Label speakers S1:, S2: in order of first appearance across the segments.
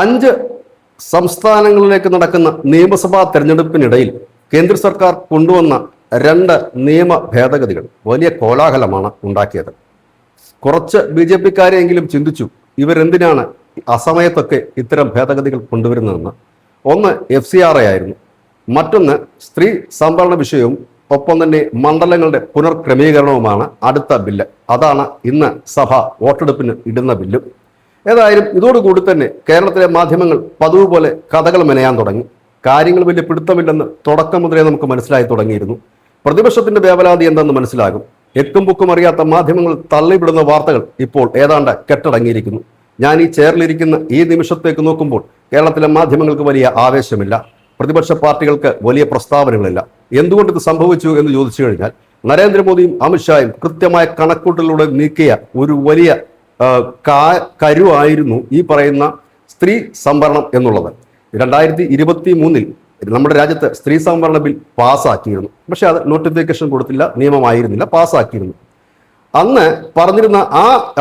S1: 5 സംസ്ഥാനങ്ങളിലേക്ക് നടക്കുന്ന നിയമസഭാ തെരഞ്ഞെടുപ്പിനിടയിൽ കേന്ദ്ര സർക്കാർ കൊണ്ടുവന്ന 2 നിയമ ഭേദഗതികൾ വലിയ കോലാഹലമാണ് ഉണ്ടാക്കിയത്. കുറച്ച് BJP-ക്കാരെങ്കിലും ചിന്തിച്ചു, ഇവരെന്തിനാണ് അസമയത്തൊക്കെ ഇത്തരം ഭേദഗതികൾ കൊണ്ടുവരുന്നതെന്ന്. ഒന്ന് FCRA ആയിരുന്നു, മറ്റൊന്ന് സ്ത്രീ സംവരണ വിഷയവും ഒപ്പം തന്നെ മണ്ഡലങ്ങളുടെ പുനർക്രമീകരണവുമാണ് അടുത്ത ബില്ല്. അതാണ് ഇന്ന് സഭ വോട്ടെടുപ്പിന് ഇടുന്ന ബില്ലും. ഏതായാലും ഇതോടുകൂടി തന്നെ കേരളത്തിലെ മാധ്യമങ്ങൾ പതിവ് പോലെ കഥകൾ മെനയാൻ തുടങ്ങി. കാര്യങ്ങൾ വലിയ പിടുത്തമില്ലെന്ന് തുടക്കം മുതലേ നമുക്ക് മനസ്സിലായി തുടങ്ങിയിരുന്നു. പ്രതിപക്ഷത്തിന്റെ വേവലാതി എന്തെന്ന് മനസ്സിലാകും. എക്കും പൊക്കും അറിയാത്ത മാധ്യമങ്ങൾ തള്ളിവിടുന്ന വാർത്തകൾ ഇപ്പോൾ ഏതാണ്ട് കെട്ടടങ്ങിയിരിക്കുന്നു. ഞാൻ ഈ ചെയറിലിരിക്കുന്ന ഈ നിമിഷത്തേക്ക് നോക്കുമ്പോൾ കേരളത്തിലെ മാധ്യമങ്ങൾക്ക് വലിയ ആവേശമില്ല, പ്രതിപക്ഷ പാർട്ടികൾക്ക് വലിയ പ്രസ്താവനകളില്ല. എന്തുകൊണ്ട് ഇത് സംഭവിച്ചു എന്ന് ചോദിച്ചു കഴിഞ്ഞാൽ, നരേന്ദ്രമോദിയും അമിത്ഷായും കൃത്യമായ കണക്കൂട്ടലിലൂടെ നീക്കിയ ഒരു വലിയ കരുവായിരുന്നു ഈ പറയുന്ന സ്ത്രീ സംവരണം എന്നുള്ളത്. 2023 നമ്മുടെ രാജ്യത്ത് സ്ത്രീ സംവരണ ബിൽ പാസ്സാക്കിയിരുന്നു. പക്ഷെ അത് നോട്ടിഫിക്കേഷൻ കൊടുത്തില്ല, നിയമമായിരുന്നില്ല, പാസ്സാക്കിയിരുന്നു. അന്ന് പറഞ്ഞിരുന്ന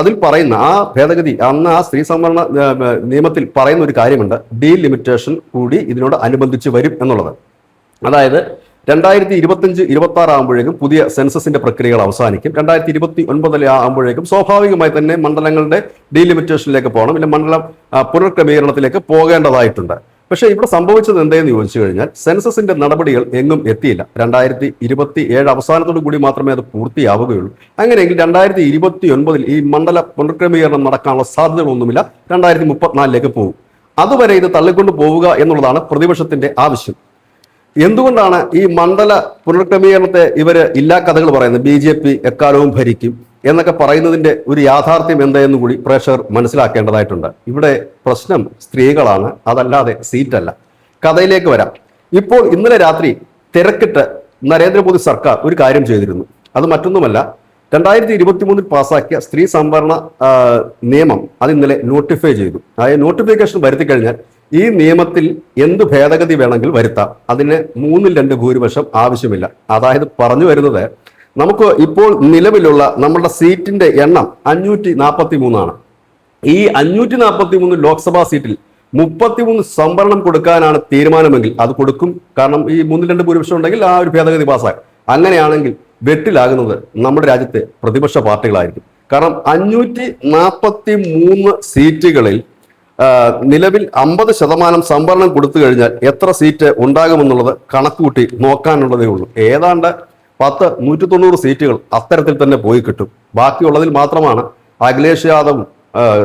S1: അതിൽ പറയുന്ന ഭേദഗതി, അന്ന് ആ സ്ത്രീ സംവരണ നിയമത്തിൽ പറയുന്ന ഒരു കാര്യമുണ്ട്, ഡീലിമിറ്റേഷൻ കൂടി ഇതിനോട് അനുബന്ധിച്ച് വരും എന്നുള്ളത്. അതായത് 2025-26 ആകുമ്പോഴേക്കും പുതിയ സെൻസസിന്റെ പ്രക്രിയകൾ അവസാനിക്കും. 2029 ആകുമ്പോഴേക്കും സ്വാഭാവികമായി തന്നെ മണ്ഡലങ്ങളുടെ ഡീലിമിറ്റേഷനിലേക്ക് പോകണം, പിന്നെ മണ്ഡലം പുനർക്രമീകരണത്തിലേക്ക് പോകേണ്ടതായിട്ടുണ്ട്. പക്ഷേ ഇവിടെ സംഭവിച്ചത് എന്തെന്ന് ചോദിച്ചു കഴിഞ്ഞാൽ, സെൻസസിന്റെ നടപടികൾ എങ്ങും എത്തിയില്ല. 2027 അവസാനത്തോടു കൂടി മാത്രമേ അത് പൂർത്തിയാവുകയുള്ളൂ. അങ്ങനെയെങ്കിൽ 2029 ഈ മണ്ഡല പുനർക്രമീകരണം നടക്കാനുള്ള സാധ്യതകളൊന്നുമില്ല, 2034 പോകും. അതുവരെ ഇത് തള്ളിക്കൊണ്ട് പോവുക എന്നുള്ളതാണ് പ്രതിപക്ഷത്തിന്റെ ആവശ്യം. എന്തുകൊണ്ടാണ് ഈ മണ്ഡല പുനർക്രമീകരണത്തെ ഇവര് ഇല്ലാ കഥകൾ പറയുന്നത്? BJP എക്കാലവും ഭരിക്കും എന്നൊക്കെ പറയുന്നതിന്റെ ഒരു യാഥാർത്ഥ്യം എന്തായെന്ന് കൂടി പ്രേക്ഷകർ മനസ്സിലാക്കേണ്ടതായിട്ടുണ്ട്. ഇവിടെ പ്രശ്നം സ്ത്രീകളാണ്, അതല്ലാതെ സീറ്റല്ല. കഥയിലേക്ക് വരാം. ഇപ്പോൾ ഇന്നലെ രാത്രി തിരക്കിട്ട് നരേന്ദ്രമോദി സർക്കാർ ഒരു കാര്യം ചെയ്തിരുന്നു. അത് മറ്റൊന്നുമല്ല, 2023 പാസ്സാക്കിയ സ്ത്രീ സംവരണ നിയമം അത് ഇന്നലെ നോട്ടിഫൈ ചെയ്തു. അതായത് നോട്ടിഫിക്കേഷൻ വരുത്തി കഴിഞ്ഞാൽ ഈ നിയമത്തിൽ എന്ത് ഭേദഗതി വേണമെങ്കിൽ വരുത്താം. അതിന് 3/2 ഭൂരിപക്ഷം ആവശ്യമില്ല. അതായത് പറഞ്ഞു വരുന്നത്, നമുക്ക് ഇപ്പോൾ നിലവിലുള്ള നമ്മുടെ സീറ്റിന്റെ എണ്ണം 543 ആണ്. ഈ 543 ലോക്സഭാ സീറ്റിൽ 33 സംവരണം കൊടുക്കാനാണ് തീരുമാനമെങ്കിൽ അത് കൊടുക്കും. കാരണം ഈ 3/2 ഭൂരിപക്ഷം ഉണ്ടെങ്കിൽ ആ ഒരു ഭേദഗതി പാസ്സായി. അങ്ങനെയാണെങ്കിൽ വെട്ടിലാകുന്നത് നമ്മുടെ രാജ്യത്തെ പ്രതിപക്ഷ പാർട്ടികളായിരിക്കും. കാരണം 543 സീറ്റുകളിൽ നിലവിൽ 50% സംവരണം കൊടുത്തു കഴിഞ്ഞാൽ എത്ര സീറ്റ് ഉണ്ടാകുമെന്നുള്ളത് കണക്കുകൂട്ടി നോക്കാനുള്ളതേ ഉള്ളൂ. ഏതാണ്ട് 190 സീറ്റുകൾ അത്തരത്തിൽ തന്നെ പോയി കിട്ടും. ബാക്കിയുള്ളതിൽ മാത്രമാണ് അഖിലേഷ് യാദവും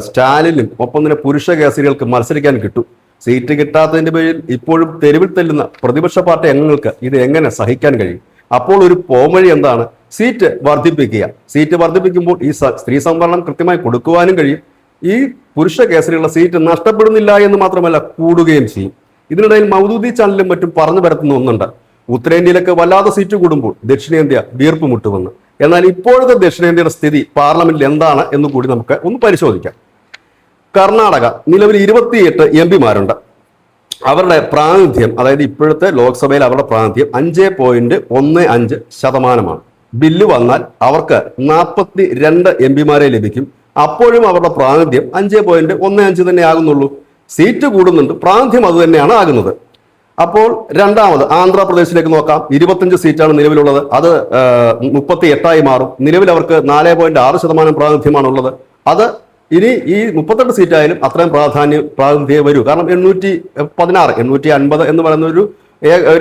S1: സ്റ്റാലിനും ഒപ്പം തന്നെ പുരുഷ കേസരികൾക്ക് മത്സരിക്കാൻ കിട്ടും. സീറ്റ് കിട്ടാത്തതിന്റെ പേരിൽ ഇപ്പോഴും തെരുവിൽ തെല്ലുന്ന പ്രതിപക്ഷ പാർട്ടി അംഗങ്ങൾക്ക് ഇത് എങ്ങനെ സഹിക്കാൻ കഴിയും? അപ്പോൾ ഒരു പോംവഴി എന്താണ്? സീറ്റ് വർദ്ധിപ്പിക്കുക. സീറ്റ് വർദ്ധിപ്പിക്കുമ്പോൾ ഈ സ്ത്രീ സംവരണം കൃത്യമായി കൊടുക്കുവാനും കഴിയും. ഈ പുരുഷ കേസരികളുടെ സീറ്റ് നഷ്ടപ്പെടുന്നില്ല എന്ന് മാത്രമല്ല, കൂടുകയും ചെയ്യും. ഇതിനിടയിൽ മൗദൂദി ചാനലും മറ്റും പറഞ്ഞു പരത്തുന്ന ഒന്നുണ്ട്, ഉത്തരേന്ത്യയിലൊക്കെ വല്ലാതെ സീറ്റ് കൂടുമ്പോൾ ദക്ഷിണേന്ത്യ വീർപ്പ് മുട്ടുമെന്ന്. എന്നാൽ ഇപ്പോഴത്തെ ദക്ഷിണേന്ത്യയുടെ സ്ഥിതി പാർലമെന്റിൽ എന്താണ് എന്ന് കൂടി നമുക്ക് ഒന്ന് പരിശോധിക്കാം. കർണാടക നിലവിൽ 28 MP-മാരുണ്ട്. അവരുടെ പ്രാതിനിധ്യം, അതായത് ഇപ്പോഴത്തെ ലോക്സഭയിൽ അവരുടെ പ്രാതിനിധ്യം 5.15% ബില്ല് വന്നാൽ അവർക്ക് 42 MP-മാരെ ലഭിക്കും. അപ്പോഴും അവരുടെ പ്രാതിനിധ്യം 5.15 തന്നെ ആകുന്നുള്ളൂ. സീറ്റ് കൂടുന്നുണ്ട്, പ്രാതിനിധ്യം അത് തന്നെയാണ് ആകുന്നത്. അപ്പോൾ രണ്ടാമത് ആന്ധ്രാപ്രദേശിലേക്ക് നോക്കാം. 25 സീറ്റാണ് നിലവിലുള്ളത്, അത് 38 മാറും. നിലവിൽ അവർക്ക് 4.6% പ്രാതിനിധ്യമാണുള്ളത്. അത് ഇനി ഈ 38 സീറ്റായാലും അത്രയും പ്രാതിനിധ്യം വരൂ. കാരണം 816, 850 എന്ന് പറയുന്ന ഒരു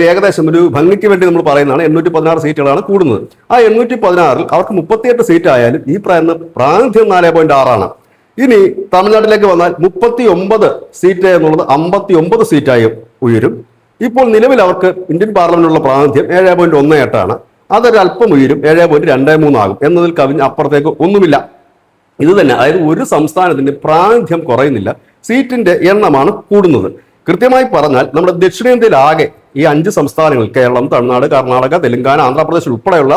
S1: ഏകദേശം ഒരു ഭംഗിക്ക് വേണ്ടി നമ്മൾ പറയുന്നതാണ്. 816 സീറ്റുകളാണ് കൂടുന്നത്. ആ 816-ൽ അവർക്ക് 38 സീറ്റ് ആയാലും ഈ പറയുന്ന പ്രാതിനിധ്യം 4.6 ഇനി തമിഴ്നാട്ടിലേക്ക് വന്നാൽ 39 സീറ്റ് എന്നുള്ളത് 59 സീറ്റായി ഉയരും. ഇപ്പോൾ നിലവിൽ അവർക്ക് ഇന്ത്യൻ പാർലമെന്റിലുള്ള പ്രാതിനിധ്യം 7.18 അതൊരല്പം ഉയരും, 7.23 ആകും. എന്നതിൽ കവിഞ്ഞ് അപ്പുറത്തേക്ക് ഒന്നുമില്ല. ഇത് തന്നെ, അതായത് ഒരു സംസ്ഥാനത്തിന്റെ പ്രാതിനിധ്യം കുറയുന്നില്ല, സീറ്റിന്റെ എണ്ണമാണ് കൂടുന്നത്. കൃത്യമായി പറഞ്ഞാൽ നമ്മുടെ ദക്ഷിണേന്ത്യയിലാകെ ഈ 5 സംസ്ഥാനങ്ങൾ, കേരളം, തമിഴ്നാട്, കർണാടക, തെലങ്കാന, ആന്ധ്രാപ്രദേശ് ഉൾപ്പെടെയുള്ള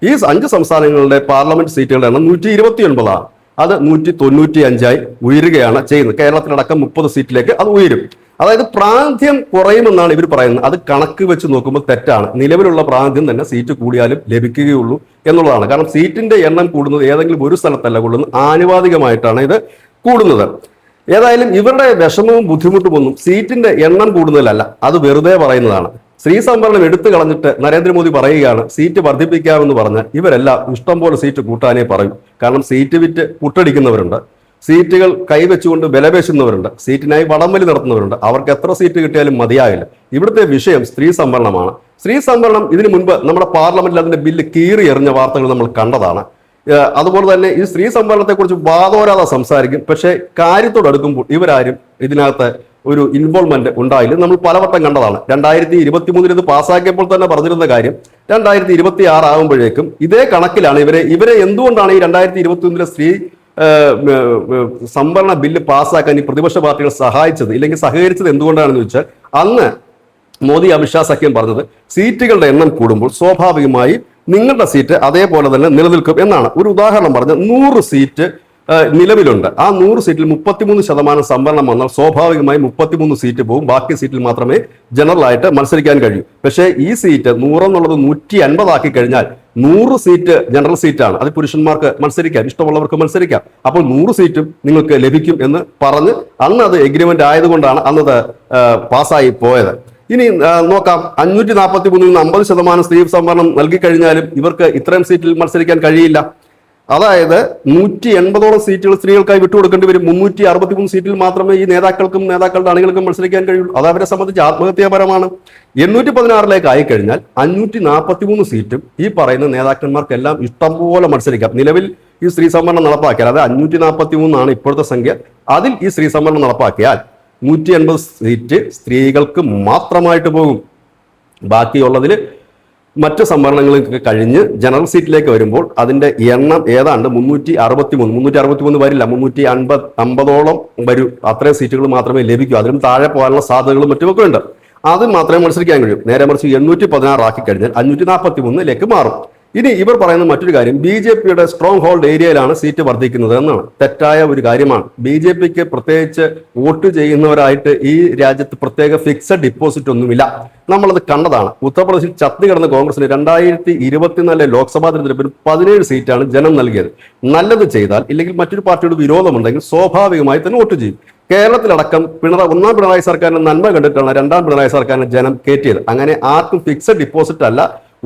S1: ഈ 5 സംസ്ഥാനങ്ങളുടെ പാർലമെന്റ് സീറ്റുകളുടെ എണ്ണം 129 അത് 195 ഉയരുകയാണ് ചെയ്യുന്നത്. കേരളത്തിലടക്കം 30 സീറ്റിലേക്ക് അത് ഉയരും. അതായത് പ്രാതിനിധ്യം കുറയുമെന്നാണ് ഇവർ പറയുന്നത്. അത് കണക്ക് വെച്ച് നോക്കുമ്പോൾ തെറ്റാണ്. നിലവിലുള്ള പ്രാതിനിധ്യം തന്നെ സീറ്റ് കൂടിയാലും ലഭിക്കുകയുള്ളൂ എന്നുള്ളതാണ്. കാരണം സീറ്റിന്റെ എണ്ണം കൂടുന്നത് ഏതെങ്കിലും ഒരു സ്ഥലത്തല്ല കൂടുന്നത്, ആനുപാതികമായിട്ടാണ് ഇത് കൂടുന്നത്. ഏതായാലും ഇവരുടെ വിഷമവും ബുദ്ധിമുട്ടും ഒന്നും സീറ്റിന്റെ എണ്ണം കൂടുതലല്ല, അത് വെറുതെ പറയുന്നതാണ്. സ്ത്രീ സംവരണം എടുത്തു കളഞ്ഞിട്ട് നരേന്ദ്രമോദി പറയുകയാണ് സീറ്റ് വർദ്ധിപ്പിക്കാമെന്ന് പറഞ്ഞാൽ ഇവരെല്ലാം ഇഷ്ടം പോലെ സീറ്റ് കൂട്ടാനേ പറയും. കാരണം സീറ്റ് വിറ്റ് പുട്ടടിക്കുന്നവരുണ്ട്, സീറ്റുകൾ കൈവച്ചുകൊണ്ട് വിലപേശുന്നവരുണ്ട്, സീറ്റിനായി വടംവലി നടത്തുന്നവരുണ്ട്. അവർക്ക് എത്ര സീറ്റ് കിട്ടിയാലും മതിയാകില്ല. ഇവിടുത്തെ വിഷയം സ്ത്രീ സംവരണമാണ്. സ്ത്രീ സംവരണം ഇതിനു മുൻപ് നമ്മുടെ പാർലമെന്റിൽ അതിന്റെ ബില്ല് കീറി എറിഞ്ഞ വാർത്തകൾ നമ്മൾ കണ്ടതാണ്. അതുപോലെ തന്നെ ഈ സ്ത്രീ സംവരണത്തെക്കുറിച്ച് വാദോരാതെ സംസാരിക്കും, പക്ഷേ കാര്യത്തോടടുക്കുമ്പോൾ ഇവരാരും ഇതിനകത്ത് ഒരു ഇൻവോൾവ്മെന്റ് ഉണ്ടായില്ല. നമ്മൾ പലവട്ടം കണ്ടതാണ്. 2023 ഇത് പാസ്സാക്കിയപ്പോൾ തന്നെ പറഞ്ഞിരുന്ന കാര്യം 2026 ആകുമ്പോഴേക്കും ഇതേ കണക്കിലാണ് ഇവരെ എന്തുകൊണ്ടാണ് ഈ 2021 സ്ത്രീ സംവരണ ബില്ല് പാസ്സാക്കാൻ ഈ പ്രതിപക്ഷ പാർട്ടികൾ സഹായിച്ചത് ഇല്ലെങ്കിൽ സഹകരിച്ചത് എന്തുകൊണ്ടാണെന്ന് വെച്ചാൽ, അന്ന് മോദി അമിത്ഷാ സഖ്യം പറഞ്ഞത് സീറ്റുകളുടെ എണ്ണം കൂടുമ്പോൾ സ്വാഭാവികമായി നിങ്ങളുടെ സീറ്റ് അതേപോലെ തന്നെ നിലനിൽക്കും എന്നാണ്. ഒരു ഉദാഹരണം പറഞ്ഞ 100 സീറ്റ് നിലവിലുണ്ട്. ആ 100 സീറ്റിൽ 33% സംവരണം വന്നാൽ സ്വാഭാവികമായി 33 സീറ്റ് പോകും. ബാക്കി സീറ്റിൽ മാത്രമേ ജനറൽ ആയിട്ട് മത്സരിക്കാൻ കഴിയൂ. പക്ഷേ ഈ സീറ്റ് 100 എന്നുള്ളത് 150 ആക്കി കഴിഞ്ഞാൽ 100 സീറ്റ് ജനറൽ സീറ്റാണ്. അത് പുരുഷന്മാർക്ക് മത്സരിക്കാം, ഇഷ്ടമുള്ളവർക്ക് മത്സരിക്കാം. അപ്പോൾ 100 സീറ്റും നിങ്ങൾക്ക് ലഭിക്കും എന്ന് പറഞ്ഞ് അന്ന് അത് എഗ്രിമെന്റ് ആയതുകൊണ്ടാണ് അന്നത് പാസ്സായി പോയത്. ഇനി നോക്കാം, 543 50% സ്ത്രീ സംവരണം നൽകിക്കഴിഞ്ഞാലും ഇവർക്ക് ഇത്രയും സീറ്റിൽ മത്സരിക്കാൻ കഴിയില്ല. അതായത് 180ഓളം സീറ്റുകൾ സ്ത്രീകൾക്കായി വിട്ടുകൊടുക്കേണ്ടി വരും. 363 സീറ്റിൽ മാത്രമേ ഈ നേതാക്കൾക്കും നേതാക്കളുടെ അണികൾക്കും മത്സരിക്കാൻ കഴിയുള്ളൂ. അത് അവരെ സംബന്ധിച്ച് ആത്മഹത്യാപരമാണ്. 816 ആയിക്കഴിഞ്ഞാൽ 543 സീറ്റും ഈ പറയുന്ന നേതാക്കന്മാർക്കെല്ലാം ഇഷ്ടംപോലെ മത്സരിക്കാം. നിലവിൽ ഈ സ്ത്രീ സംവരണം നടപ്പാക്കിയാൽ, അതായത് 543 ഇപ്പോഴത്തെ സംഖ്യ, അതിൽ ഈ സ്ത്രീ സംവരണം നടപ്പാക്കിയാൽ 180 സീറ്റ് സ്ത്രീകൾക്ക് മാത്രമായിട്ട് പോകും. ബാക്കിയുള്ളതിൽ മറ്റ് സംവരണങ്ങളൊക്കെ കഴിഞ്ഞ് ജനറൽ സീറ്റിലേക്ക് വരുമ്പോൾ അതിന്റെ എണ്ണം ഏതാണ്ട് 363 വരില്ല, 350ഓളം വരും. അത്രയും സീറ്റുകൾ മാത്രമേ ലഭിക്കൂ. അതിലും താഴെ പോകാനുള്ള സാധ്യതകളും മറ്റുമൊക്കെ ഉണ്ട്. അത് മാത്രമേ മത്സരിക്കാൻ കഴിയും. നേരെ മറിച്ച് 816 ആക്കി കഴിഞ്ഞാൽ 543ലേക്ക് മാറും. ഇനി ഇവർ പറയുന്ന മറ്റൊരു കാര്യം, BJPയുടെ സ്ട്രോങ് ഹോൾഡ് ഏരിയയിലാണ് സീറ്റ് വർദ്ധിക്കുന്നത് എന്നാണ്. തെറ്റായ ഒരു കാര്യമാണ്. BJPക്ക് പ്രത്യേകിച്ച് വോട്ട് ചെയ്യുന്നവരായിട്ട് ഈ രാജ്യത്ത് പ്രത്യേക ഫിക്സഡ് ഡിപ്പോസിറ്റ് ഒന്നുമില്ല. നമ്മളത് കണ്ടതാണ്. ഉത്തർപ്രദേശിൽ ചത്തി കിടന്ന കോൺഗ്രസിന് 2024 ലോക്സഭാ തെരഞ്ഞെടുപ്പിൽ 17 സീറ്റാണ് ജനം നൽകിയത്. നല്ലത് ചെയ്താൽ ഇല്ലെങ്കിൽ മറ്റൊരു പാർട്ടിയുടെ വിരോധമുണ്ടെങ്കിൽ സ്വാഭാവികമായി തന്നെ വോട്ട് ചെയ്യും. കേരളത്തിലടക്കം ഒന്നാം പിണറായി സർക്കാരിന് നന്മ കണ്ടിട്ടാണ് രണ്ടാം പിണറായി സർക്കാരിന് ജനം കയറ്റിയത്. അങ്ങനെ ആർക്കും ഫിക്സഡ് ഡിപ്പോസിറ്റ് അല്ല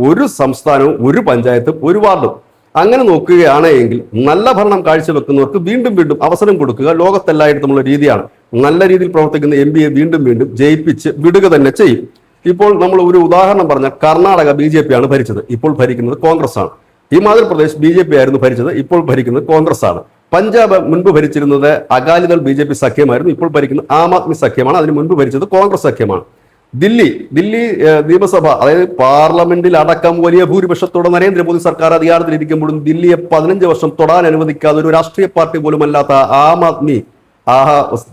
S1: ഒരു സംസ്ഥാനവും ഒരു പഞ്ചായത്തും ഒരു വാർഡും. അങ്ങനെ നോക്കുകയാണെങ്കിൽ നല്ല ഭരണം കാഴ്ചവെക്കുന്നവർക്ക് വീണ്ടും വീണ്ടും അവസരം കൊടുക്കുക ലോകത്തെല്ലായിടത്തുമുള്ള രീതിയാണ്. നല്ല രീതിയിൽ പ്രവർത്തിക്കുന്ന MP വീണ്ടും വീണ്ടും ജയിപ്പിച്ച് വിടുക തന്നെ ചെയ്യും. ഇപ്പോൾ നമ്മൾ ഒരു ഉദാഹരണം പറഞ്ഞാൽ, കർണാടക BJP ആണ് ഭരിച്ചത്, ഇപ്പോൾ ഭരിക്കുന്നത് കോൺഗ്രസ് ആണ്. ഹിമാചൽ പ്രദേശ് BJP ആയിരുന്നു ഭരിച്ചത്, ഇപ്പോൾ ഭരിക്കുന്നത് കോൺഗ്രസ് ആണ്. പഞ്ചാബ് മുൻപ് ഭരിച്ചിരുന്നത് അകാലിദൾ BJP സഖ്യമായിരുന്നു, ഇപ്പോൾ ഭരിക്കുന്നത് ആം ആദ്മി സഖ്യമാണ്. അതിന് മുൻപ് ഭരിച്ചത് കോൺഗ്രസ് സഖ്യമാണ്. ദില്ലി നിയമസഭ, അതായത് പാർലമെന്റിൽ അടക്കം വലിയ ഭൂരിപക്ഷത്തോടെ നരേന്ദ്രമോദി സർക്കാർ അധികാരത്തിലിരിക്കുമ്പോഴും ദില്ലിയെ 15 വർഷം തൊടാൻ അനുവദിക്കാതെ ഒരു രാഷ്ട്രീയ പാർട്ടി പോലും അല്ലാത്ത ആം ആദ്മി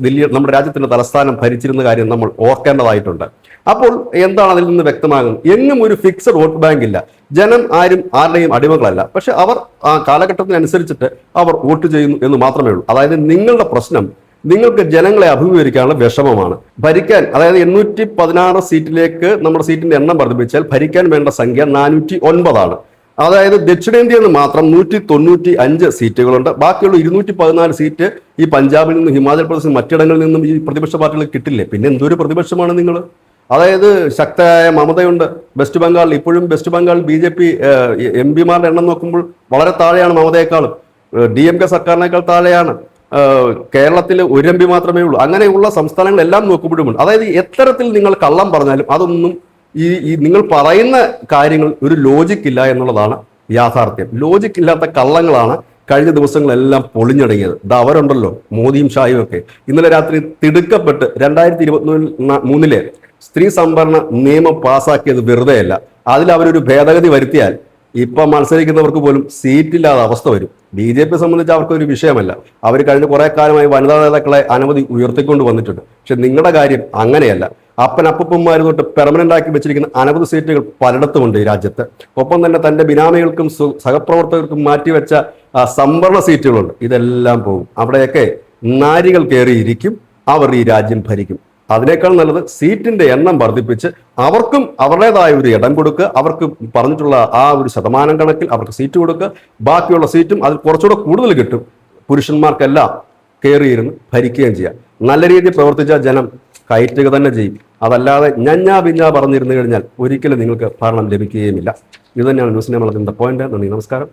S1: ദില്ലി നമ്മുടെ രാജ്യത്തിന്റെ തലസ്ഥാനം ഭരിച്ചിരുന്ന കാര്യം നമ്മൾ ഓർക്കേണ്ടതായിട്ടുണ്ട്. അപ്പോൾ എന്താണ് അതിൽ നിന്ന് വ്യക്തമാകുന്നത്? എങ്ങും ഒരു ഫിക്സഡ് വോട്ട് ബാങ്ക് ഇല്ല. ജനം ആരുടെയും അടിമകളല്ല. പക്ഷെ അവർ ആ കാലഘട്ടത്തിനനുസരിച്ചിട്ട് അവർ വോട്ട് ചെയ്യുന്നു എന്ന് മാത്രമേ ഉള്ളൂ. അതായത് നിങ്ങളുടെ പ്രശ്നം നിങ്ങൾക്ക് ജനങ്ങളെ അഭിമുഖീകരിക്കാനുള്ള വിഷമമാണ്. ഭരിക്കാൻ, അതായത് 816 സീറ്റിലേക്ക് നമ്മുടെ സീറ്റിന്റെ എണ്ണം വർദ്ധിപ്പിച്ചാൽ ഭരിക്കാൻ വേണ്ട സംഖ്യ 409 അതായത് ദക്ഷിണേന്ത്യയിൽ നിന്ന് മാത്രം 195 സീറ്റുകളുണ്ട്. ബാക്കിയുള്ള 214 സീറ്റ് ഈ പഞ്ചാബിൽ നിന്നും ഹിമാചൽ പ്രദേശിൽ മറ്റിടങ്ങളിൽ നിന്നും ഈ പ്രതിപക്ഷ പാർട്ടികൾ കിട്ടില്ലേ. പിന്നെ എന്തൊരു പ്രതിപക്ഷമാണ് നിങ്ങൾ? അതായത് ശക്തയായ മമതയുണ്ട് വെസ്റ്റ് ബംഗാളിൽ. ഇപ്പോഴും വെസ്റ്റ് ബംഗാൾ BJP MP-മാരുടെ എണ്ണം നോക്കുമ്പോൾ വളരെ താഴെയാണ് മമതയെക്കാളും. DMK സർക്കാരിനേക്കാൾ താഴെയാണ്. കേരളത്തിൽ ഒരു MP മാത്രമേ ഉള്ളൂ. അങ്ങനെയുള്ള സംസ്ഥാനങ്ങളെല്ലാം നോക്കുമ്പോഴുമുണ്ട്. അതായത് എത്തരത്തിൽ നിങ്ങൾ കള്ളം പറഞ്ഞാലും അതൊന്നും ഈ നിങ്ങൾ പറയുന്ന കാര്യങ്ങൾ ഒരു ലോജിക് ഇല്ല എന്നുള്ളതാണ് യാഥാർത്ഥ്യം. ലോജിക് ഇല്ലാത്ത കള്ളങ്ങളാണ് കഴിഞ്ഞ ദിവസങ്ങളെല്ലാം പൊളിഞ്ഞടങ്ങിയത്. ഇത് അവരുണ്ടല്ലോ, മോദിയും ഷായും ഒക്കെ ഇന്നലെ രാത്രി തിടുക്കപ്പെട്ട് 2023 സ്ത്രീ സംവരണ നിയമം പാസ്സാക്കിയത് വെറുതെയല്ല. അതിൽ അവരൊരു ഭേദഗതി വരുത്തിയാൽ ഇപ്പം മത്സരിക്കുന്നവർക്ക് പോലും സീറ്റില്ലാത്ത അവസ്ഥ വരും. BJP സംബന്ധിച്ച് അവർക്കൊരു വിഷയമല്ല. അവർ കഴിഞ്ഞ കുറെ കാലമായി വനിതാ നേതാക്കളെ അനവധി ഉയർത്തിക്കൊണ്ട് വന്നിട്ടുണ്ട്. പക്ഷെ നിങ്ങളുടെ കാര്യം അങ്ങനെയല്ല. അപ്പന്മാർ തൊട്ട് പെർമനന്റ് ആക്കി വെച്ചിരിക്കുന്ന അനവധി സീറ്റുകൾ പലയിടത്തുമുണ്ട് ഈ രാജ്യത്ത്. ഒപ്പം തന്നെ തന്റെ ബിനാമികൾക്കും സഹപ്രവർത്തകർക്കും മാറ്റിവെച്ച സംവരണ സീറ്റുകളുണ്ട്. ഇതെല്ലാം പോകും. അവിടെയൊക്കെ നാരികൾ കയറിയിരിക്കും. അവർ ഈ രാജ്യം ഭരിക്കും. അതിനേക്കാൾ നല്ലത് സീറ്റിന്റെ എണ്ണം വർദ്ധിപ്പിച്ച് അവർക്കും അവരുടേതായ ഒരു ഇടം കൊടുക്കുക. അവർക്ക് പറഞ്ഞിട്ടുള്ള ആ ഒരു ശതമാനം കണക്കിൽ അവർക്ക് സീറ്റ് കൊടുക്കുക. ബാക്കിയുള്ള സീറ്റും അതിൽ കുറച്ചുകൂടെ കൂടുതൽ കിട്ടും. പുരുഷന്മാർക്കെല്ലാം കയറിയിരുന്ന് ഭരിക്കുകയും ചെയ്യാം. നല്ല രീതിയിൽ പ്രവർത്തിച്ച ജനം കയറ്റുക തന്നെ ചെയ്യും. അതല്ലാതെ ഞഞ്ഞാ പിഞ്ഞാ പറഞ്ഞിരുന്നു കഴിഞ്ഞാൽ ഒരിക്കലും നിങ്ങൾക്ക് ഭരണം ലഭിക്കുകയുമില്ല. ഇത് തന്നെയാണ് ന്യൂസിനെ വളർത്തുന്ന പോയിന്റ്. നന്ദി, നമസ്കാരം.